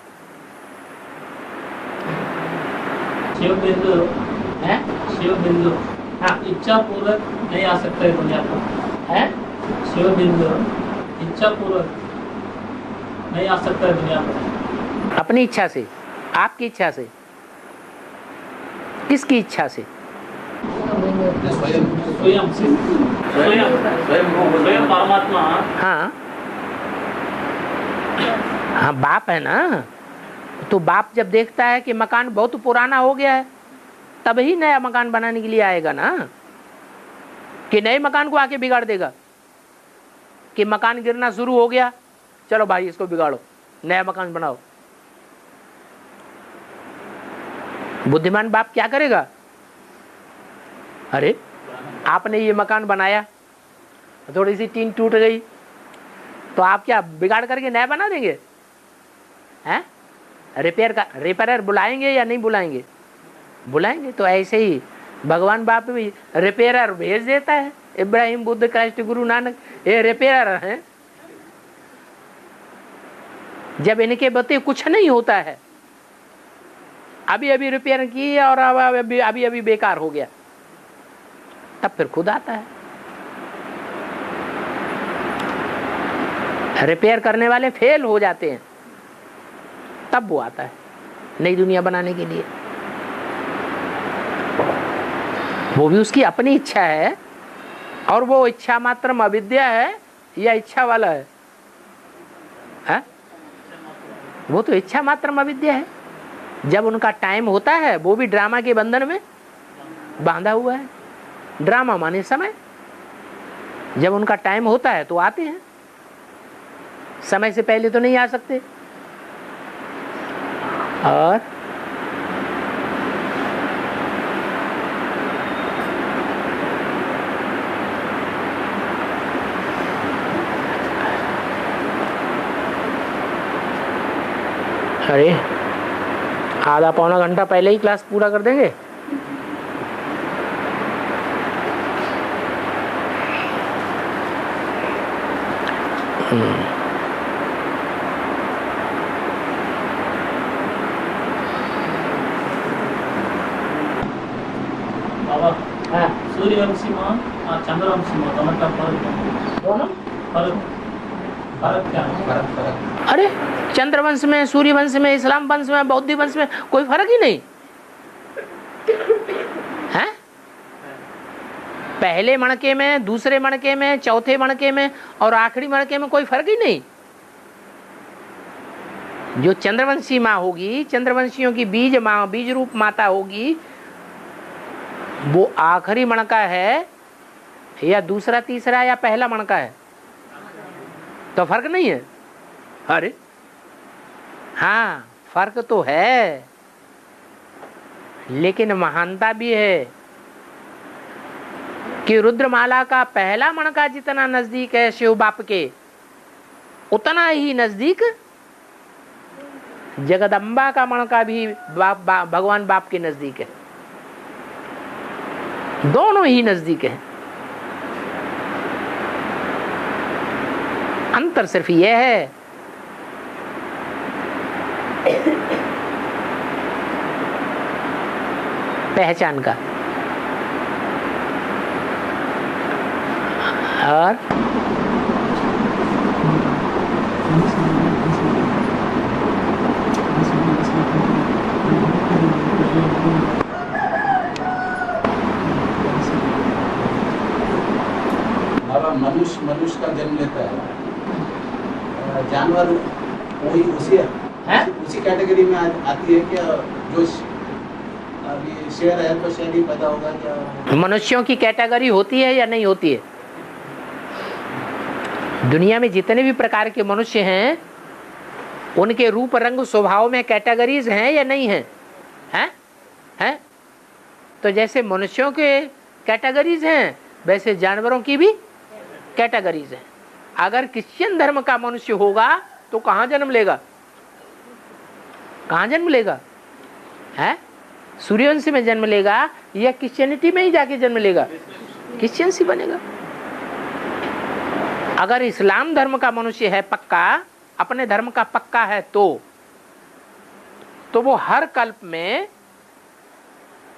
शिव बिंदु हैं? शिव बिंदु हाँ इच्छा पूर्वक नहीं आ सकता है दुनिया पर। है? शिव बिंदु इच्छा पूर्वक नहीं आ सकता है दुनिया पर। अपनी इच्छा से, आपकी इच्छा से, किसकी इच्छा से? स्वयं स्वयं से स्वयं परमात्मा। हाँ हाँ बाप है ना, तो बाप जब देखता है कि मकान बहुत पुराना हो गया है तब ही नया मकान बनाने के लिए आएगा ना, कि नए मकान को आके बिगाड़ देगा। कि मकान गिरना शुरू हो गया, चलो भाई इसको बिगाड़ो, नया मकान बनाओ। बुद्धिमान बाप क्या करेगा? अरे आपने ये मकान बनाया, थोड़ी सी टीन टूट गई तो आप क्या बिगाड़ करके नया बना देंगे? हैं? रिपेयरर बुलाएंगे या नहीं बुलाएंगे? बुलाएंगे। तो ऐसे ही भगवान बाप भी रिपेयरर भेज देता है। इब्राहिम, बुद्ध, क्राइस्ट, गुरु नानक ये रिपेयरर हैं। जब इनके बते कुछ नहीं होता है, अभी अभी रिपेयर की और अभी बेकार हो गया, तब फिर खुद आता है। रिपेयर करने वाले फेल हो जाते हैं, तब वो आता है नई दुनिया बनाने के लिए। वो भी उसकी अपनी इच्छा है, और वो इच्छा मात्र अविद्या है या इच्छा वाला है? वो तो इच्छा मात्र अविद्या है। जब उनका टाइम होता है वो भी ड्रामा के बंधन में बांधा हुआ है। ड्रामा माने समय। जब उनका टाइम होता है तो आते हैं, समय से पहले तो नहीं आ सकते। और अरे आधा पौना घंटा पहले ही क्लास पूरा कर देंगे। बाबा हाँ सूर्यवंशी माँ चंद्रवंशी माँ दोनों का फर्क दोनों फर्क क्या है? फर्क अरे चंद्रवंश में, सूर्यवंश में, इस्लाम वंश में, बौद्ध वंश में कोई फर्क ही नहीं है। पहले मणके में, दूसरे मणके में, चौथे मणके में और आखिरी मणके में कोई फर्क ही नहीं। जो चंद्रवंशी माँ होगी, चंद्रवंशियों की बीज माँ, बीज रूप माता होगी, वो आखिरी मणका है या दूसरा, तीसरा या पहला मणका है? तो फर्क नहीं है। अरे हाँ फर्क तो है, लेकिन महानता भी है कि रुद्रमाला का पहला मणका जितना नजदीक है शिव बाप के, उतना ही नजदीक जगदम्बा का मणका भी भगवान बाप के नजदीक है। दोनों ही नजदीक है। अंतर सिर्फ यह है पहचान का। और मनुष्य का जन्म लेता है, जानवर वही उसी कैटेगरी में आती है क्या? जो अभी शेर है तो शेर ही पैदा होगा क्या? मनुष्यों की कैटेगरी होती है या नहीं होती है? दुनिया में जितने भी प्रकार के मनुष्य हैं उनके रूप रंग स्वभाव में कैटेगरीज हैं या नहीं हैं? हैं? तो जैसे मनुष्यों के कैटेगरीज हैं वैसे जानवरों की भी कैटेगरीज हैं। अगर क्रिश्चियन धर्म का मनुष्य होगा तो कहाँ जन्म लेगा? कहाँ जन्म लेगा? है सूर्यवंश में जन्म लेगा या क्रिश्चियनिटी में ही जाके जन्म लेगा? क्रिश्चियन ही बनेगा। अगर इस्लाम धर्म का मनुष्य है पक्का, अपने धर्म का पक्का है तो वो हर कल्प में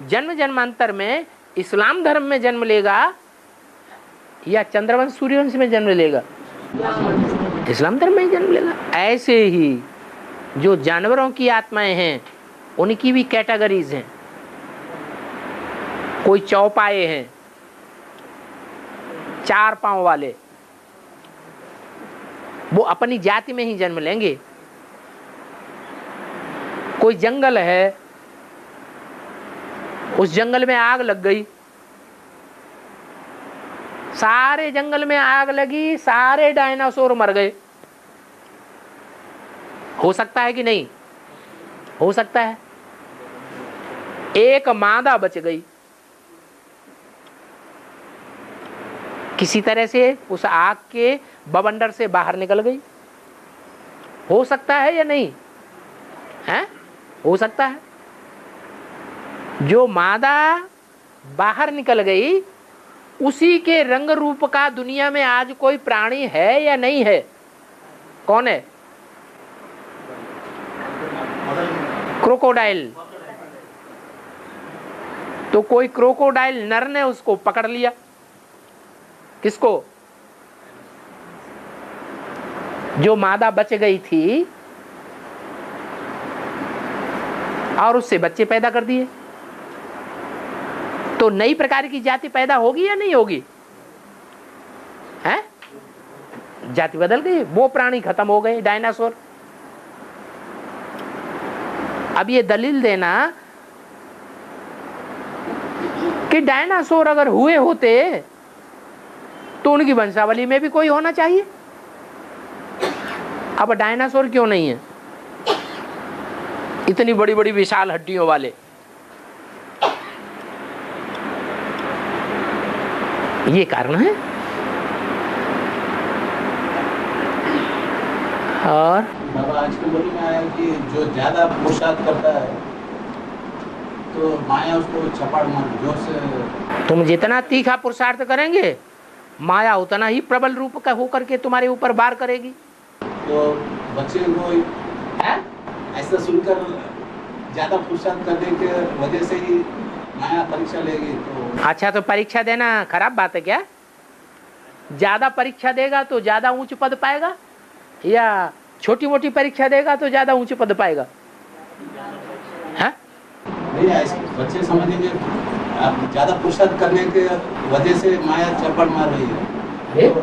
जन्म जन्मांतर में इस्लाम धर्म में जन्म लेगा या चंद्रवंश सूर्यवंश में जन्म लेगा? इस्लाम धर्म में ही जन्म लेगा। ऐसे ही जो जानवरों की आत्माएं हैं उनकी भी कैटेगरीज हैं। कोई चौपाए हैं, 4 पांव वाले, वो अपनी जाति में ही जन्म लेंगे। कोई जंगल है, उस जंगल में आग लग गई, सारे जंगल में आग लगी, सारे डायनासोर मर गए। हो सकता है कि नहीं? हो सकता है। एक मादा बच गई, किसी तरह से उस आग के बवंडर से बाहर निकल गई। हो सकता है या नहीं? है? हो सकता है। जो मादा बाहर निकल गई उसी के रंग रूप का दुनिया में आज कोई प्राणी है या नहीं है? कौन है? क्रोकोडाइल। तो कोई क्रोकोडाइल नर ने उसको पकड़ लिया। किसको? जो मादा बच गई थी और उससे बच्चे पैदा कर दिए। तो नई प्रकार की जाति पैदा होगी या नहीं होगी? हैं? जाति बदल गई, वो प्राणी खत्म हो गए, डायनासोर। अब ये दलील देना कि डायनासोर अगर हुए होते तो उनकी वंशावली में भी कोई होना चाहिए। अब डायनासोर क्यों नहीं है? इतनी बड़ी बड़ी विशाल हड्डियों वाले। ये कारण है। और बाबा आज के बोली में आया कि जो ज्यादा पुरुषार्थ करता है तो माया उसको चपाड़ मार जोर से। तुम जितना तीखा पुरुषार्थ करेंगे माया उतना ही प्रबल रूप का होकर के तुम्हारे ऊपर वार करेगी। तो बच्चे को ऐसा सुनकर ज्यादा पुरुषार्थ करने के वजह से ही माया परीक्षा लेगी। तो अच्छा, तो परीक्षा देना खराब बात है क्या? ज्यादा परीक्षा देगा तो ज्यादा ऊंच पद पाएगा या छोटी मोटी परीक्षा देगा तो ज्यादा ऊंच पद पाएगा? है? नहीं, बच्चे समझेंगे आप ज्यादा पुरुषार्थ करने के वजह से माया चपड़ मार रही है। तो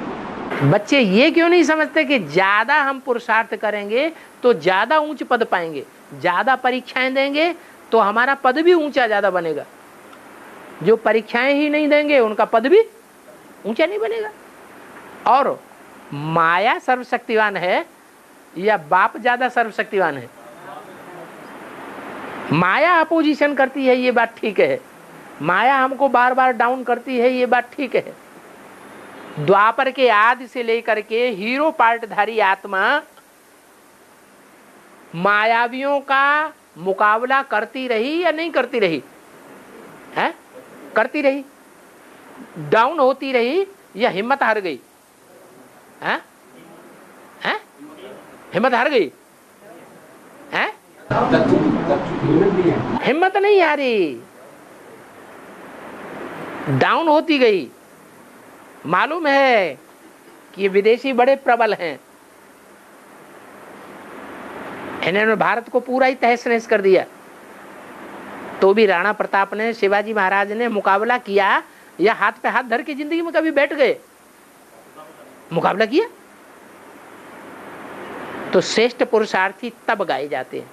बच्चे ये क्यों नहीं समझते कि ज्यादा हम पुरुषार्थ करेंगे तो ज्यादा ऊंच पद पाएंगे, ज्यादा परीक्षाएं देंगे तो हमारा पद भी ऊंचा ज्यादा बनेगा। जो परीक्षाएं ही नहीं देंगे उनका पद भी ऊंचा नहीं बनेगा। और माया सर्वशक्तिवान है या बाप ज्यादा सर्वशक्तिवान है? माया अपोजिशन करती है, ये बात ठीक है। माया हमको बार बार डाउन करती है, ये बात ठीक है। द्वापर के आदि से लेकर के हीरो पार्टधारी आत्मा मायावियों का मुकाबला करती रही या नहीं करती रही? है? करती रही। डाउन होती रही या हिम्मत हार गई? है? हिम्मत हार गई हैं? हिम्मत नहीं है। हिम्मत नहीं हारी, डाउन होती गई। मालूम है कि ये विदेशी बड़े प्रबल हैं, इन्होंने भारत को पूरा ही तहस नहस कर दिया। तो भी राणा प्रताप ने, शिवाजी महाराज ने मुकाबला किया, या हाथ पे हाथ धर के जिंदगी में कभी बैठ गए? मुकाबला किया। तो श्रेष्ठ पुरुषार्थी तब गाए जाते हैं,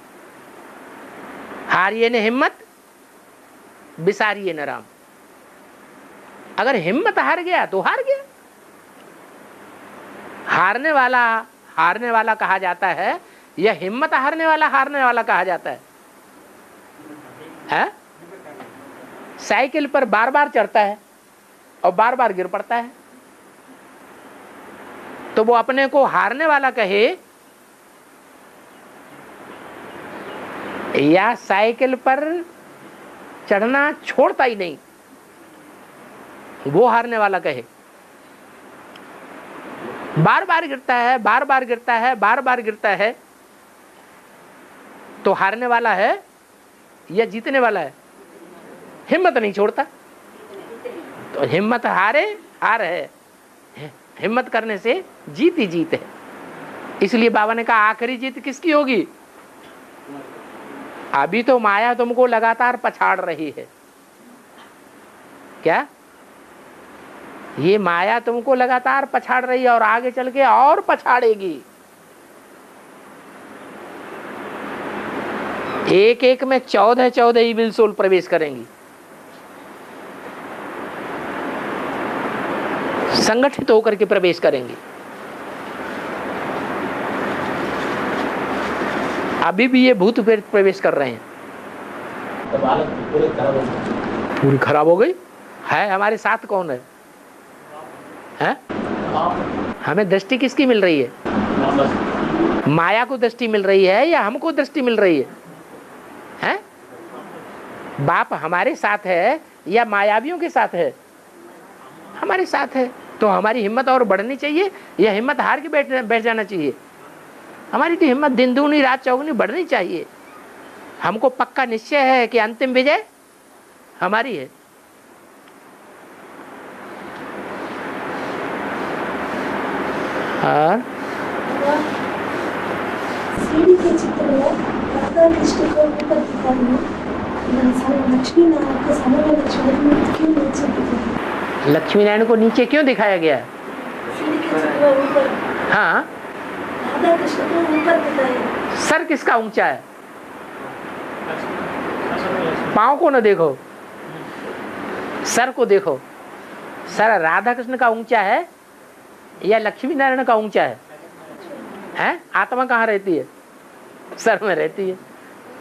हारिए ने हिम्मत, बिसारिए न राम। अगर हिम्मत हार गया तो हार गया। हारने वाला कहा जाता है, या हिम्मत हारने वाला कहा जाता है? साइकिल पर बार बार चढ़ता है और बार बार गिर पड़ता है, तो वो अपने को हारने वाला कहे, या साइकिल पर चढ़ना छोड़ता ही नहीं, वो हारने वाला कहे? बार बार गिरता है, बार बार गिरता है, बार बार गिरता है, तो हारने वाला है या जीतने वाला है? हिम्मत नहीं छोड़ता। तो हिम्मत हारे हार है, हिम्मत करने से जीत ही जीत है। इसलिए बाबा ने कहा आखिरी जीत किसकी होगी? अभी तो माया तुमको लगातार पछाड़ रही है। क्या? ये माया तुमको लगातार पछाड़ रही है और आगे चल के और पछाड़ेगी। एक एक में 14 ईविल सोल प्रवेश करेंगी, संगठित होकर के प्रवेश करेंगी। अभी भी ये भूत प्रेत प्रवेश कर रहे हैं। तब हालत पूरी खराब हो गई। है हमारे साथ कौन है? हमें दृष्टि किसकी मिल रही है? माया को दृष्टि मिल रही है या हमको दृष्टि मिल रही है? हैं? बाप हमारे साथ है या मायावियों के साथ है? हमारे साथ है। तो हमारी हिम्मत और बढ़नी चाहिए या हिम्मत हार के बैठ जाना चाहिए? हमारी तो हिम्मत दिन दूनी रात चौगुनी बढ़नी चाहिए। हमको पक्का निश्चय है कि अंतिम विजय हमारी है। और सीढ़ी के चित्र में राधा कृष्ण को ऊपर दिखाई लक्ष्मी नारायण के समय में क्यों नीचे दिखाई? लक्ष्मी नारायण को नीचे क्यों दिखाया गया? सीढ़ी के चित्र में ऊपर। हाँ, राधा कृष्ण को ऊपर दिखाया। सर किसका ऊंचा है? पाँव को न देखो, सर को देखो। सर राधा कृष्ण का ऊंचा है या लक्ष्मी नारायण का ऊंचा है? हैं? आत्मा कहाँ रहती है? सर में रहती है।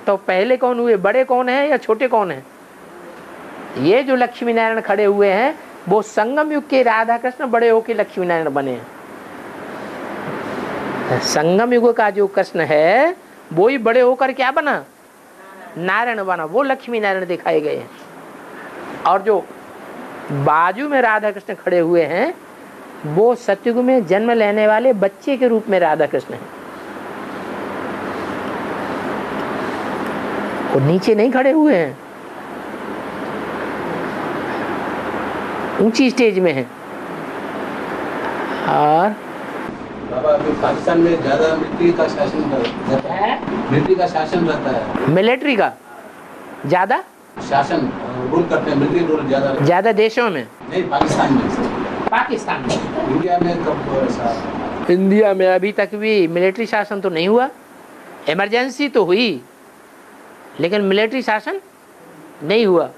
तो पहले कौन हुए? बड़े कौन है या छोटे कौन है? ये जो लक्ष्मी नारायण खड़े हुए हैं वो संगम युग के राधा कृष्ण बड़े होके लक्ष्मी नारायण बने हैं। संगम युग का जो कृष्ण है वो ही बड़े होकर क्या बना? नारायण बना। वो लक्ष्मी नारायण दिखाए गए हैं। और जो बाजू में राधा कृष्ण खड़े हुए हैं वो सतयुग में जन्म लेने वाले बच्चे के रूप में राधा कृष्ण है। वो नीचे नहीं खड़े हुए हैं, ऊंची स्टेज में है। और बाबा अभी पाकिस्तान में ज्यादा मिलिट्री का शासन रहता है। मिलिट्री का शासन रहता है। मिलिट्री का ज्यादा शासन रूल करते हैं। मिलिट्री रूल ज्यादा देशों में नहीं, पाकिस्तान में। पाकिस्तान में। इंडिया में कब ऐसा? इंडिया में अभी तक भी मिलिट्री शासन तो नहीं हुआ। इमरजेंसी तो हुई लेकिन मिलिट्री शासन नहीं हुआ।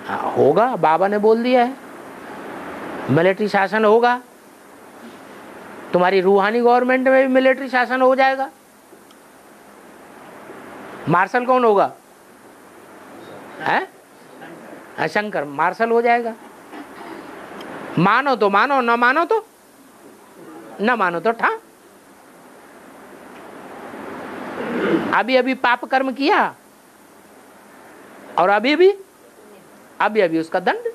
हाँ, होगा। बाबा ने बोल दिया है मिलिट्री शासन होगा। तुम्हारी रूहानी गवर्नमेंट में भी मिलिट्री शासन हो जाएगा। मार्शल कौन होगा? है शंकर मार्शल हो जाएगा। मानो तो मानो, न मानो तो न मानो तो ठा। अभी अभी पाप कर्म किया और अभी उसका दंड।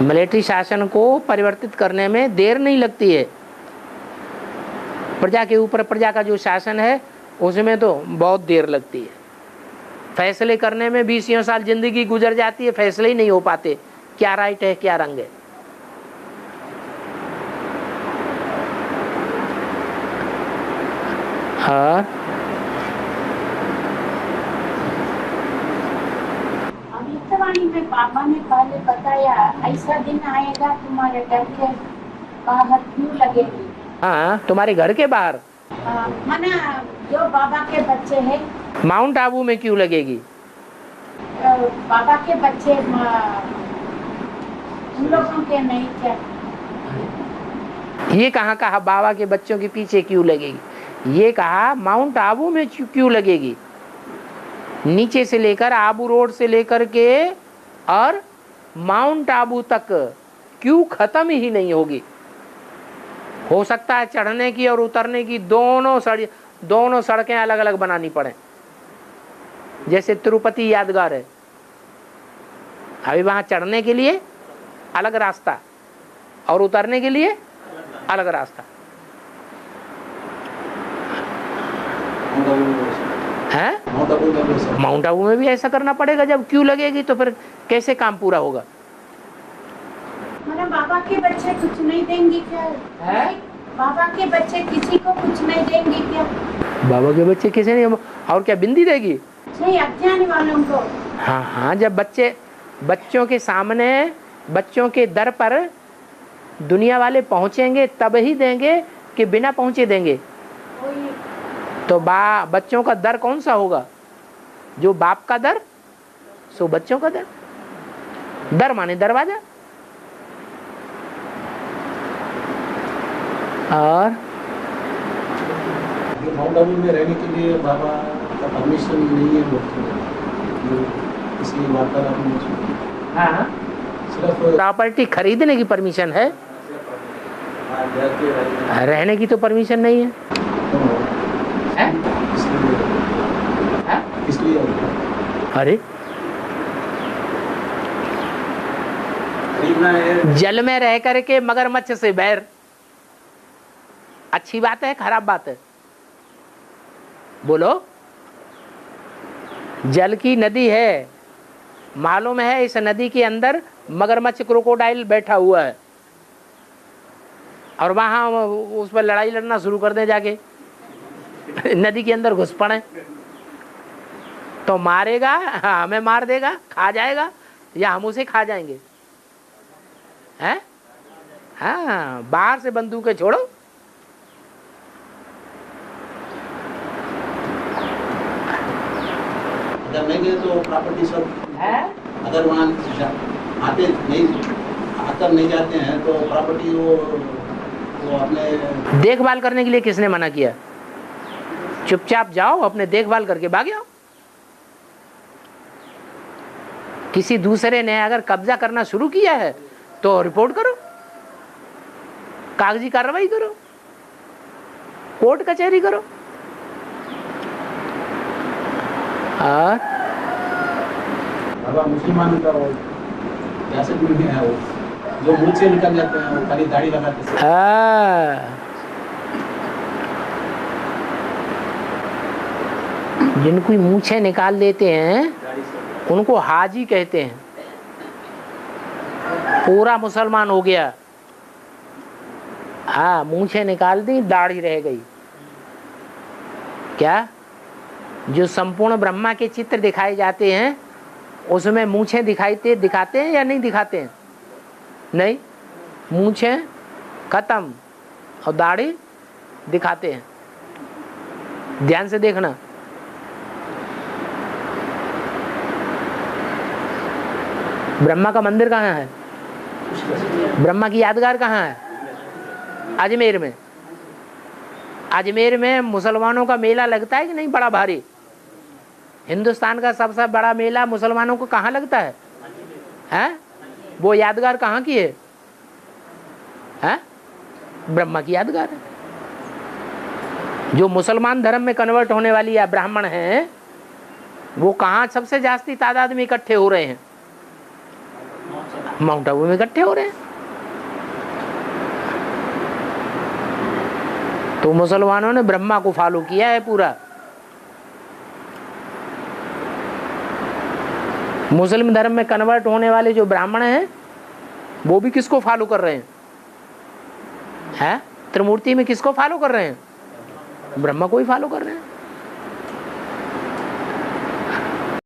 मिलिट्री शासन को परिवर्तित करने में देर नहीं लगती है। प्रजा के ऊपर प्रजा का जो शासन है उसमें तो बहुत देर लगती है। फैसले करने में 20 साल जिंदगी गुजर जाती है, फैसले ही नहीं हो पाते क्या राइट है क्या रंग है। हाँ अभिवाणी में पापा ने पहले बताया ऐसा दिन आएगा तुम्हारे घर के बाहर क्यों लगेगी। हाँ, तुम्हारे घर के बाहर मना जो बाबा के बच्चे हैं माउंट आबू में क्यों लगेगी। बाबा के बच्चे उन लोगों के नहीं क्या। ये कहा बाबा के बच्चों के पीछे क्यों लगेगी, ये कहा माउंट आबू में क्यों लगेगी। नीचे से लेकर आबू रोड से लेकर के और माउंट आबू तक क्यों खत्म ही नहीं होगी। हो सकता है चढ़ने की और उतरने की दोनों सड़कें अलग अलग बनानी पड़े, जैसे तिरुपति यादगार है, अभी वहां चढ़ने के लिए अलग रास्ता और उतरने के लिए अलग रास्ता है। माउंट आबू में भी ऐसा करना पड़ेगा। जब क्यों लगेगी तो फिर कैसे काम पूरा होगा। मतलब बाबा के बच्चे कुछ नहीं देंगे क्या है? बाबा के बच्चे किसी को कुछ नहीं देंगे क्या। बाबा के बच्चे किसी नहीं, और क्या बिंदी देगी नहीं अज्ञानी वालों को। हाँ हाँ, जब बच्चों के सामने बच्चों के दर पर दुनिया वाले पहुंचेंगे तब ही देंगे कि बिना पहुंचे देंगे। तो बच्चों का दर कौन सा होगा, जो बाप का दर सो बच्चों का दर। दर माने दरवाजा। और माउंट आबू में रहने के लिए बाबा का परमिशन नहीं है इसलिए वार्तालाप में सिर्फ प्रॉपर्टी खरीदने की परमिशन है, रहने की तो परमिशन नहीं है। इसलिए अरे जल में रह करके मगरमच्छ से बैर, अच्छी बात है खराब बात है बोलो। जल की नदी है, मालूम है इस नदी के अंदर मगरमच्छ क्रोकोडाइल बैठा हुआ है, और वहां उस पर लड़ाई लड़ना शुरू कर दें जाके नदी के अंदर घुस पड़े तो मारेगा, हमें मार देगा, खा जाएगा, या हम उसे खा जाएंगे। हैं? हाँ, बाहर से बंदूकें छोड़ो। अगर नहीं गए तो प्रॉपर्टी सब है? अगर वहाँ आकर नहीं जाते हैं तो प्रॉपर्टी वो अपने देखभाल करने के लिए किसने मना किया। चुपचाप जाओ, अपने देखभाल करके भाग जाओ। किसी दूसरे ने अगर कब्जा करना शुरू किया है तो रिपोर्ट करो, कागजी कार्रवाई करो, कोर्ट कचहरी करो। और बाबा मुसलमानों का वो सियासत में भी है, वो जो मुंह से निकल जाते हैं वो खाली दाढ़ी लगाते हैं। जिनको मूछें निकाल देते हैं उनको हाजी कहते हैं। पूरा मुसलमान हो गया। हाँ, मूछें निकाल दी, दाढ़ी रह गई। क्या जो संपूर्ण ब्रह्मा के चित्र दिखाए जाते हैं उसमें मूछें दिखाते हैं या नहीं दिखाते हैं? नहीं, मूछें खत्म और दाढ़ी दिखाते हैं। ध्यान से देखना। ब्रह्मा का मंदिर कहाँ है? ब्रह्मा की यादगार कहाँ है? अजमेर में। अजमेर में मुसलमानों का मेला लगता है कि नहीं? बड़ा भारी। हिंदुस्तान का सबसे बड़ा मेला मुसलमानों को कहाँ लगता है? हैं? वो यादगार कहाँ की है? हैं? ब्रह्मा की यादगार है। जो मुसलमान धर्म में कन्वर्ट होने वाली या ब्राह्मण हैं वो कहाँ सबसे जास्ती तादाद में इकट्ठे हो रहे हैं? माउंट आबू में इकट्ठे हो रहे हैं। तो मुसलमानों ने ब्रह्मा को फॉलो किया है पूरा। मुस्लिम धर्म में कन्वर्ट होने वाले जो ब्राह्मण हैं वो भी किसको फॉलो कर रहे हैं? त्रिमूर्ति में किसको फॉलो कर रहे हैं? ब्रह्मा को ही फॉलो कर रहे हैं।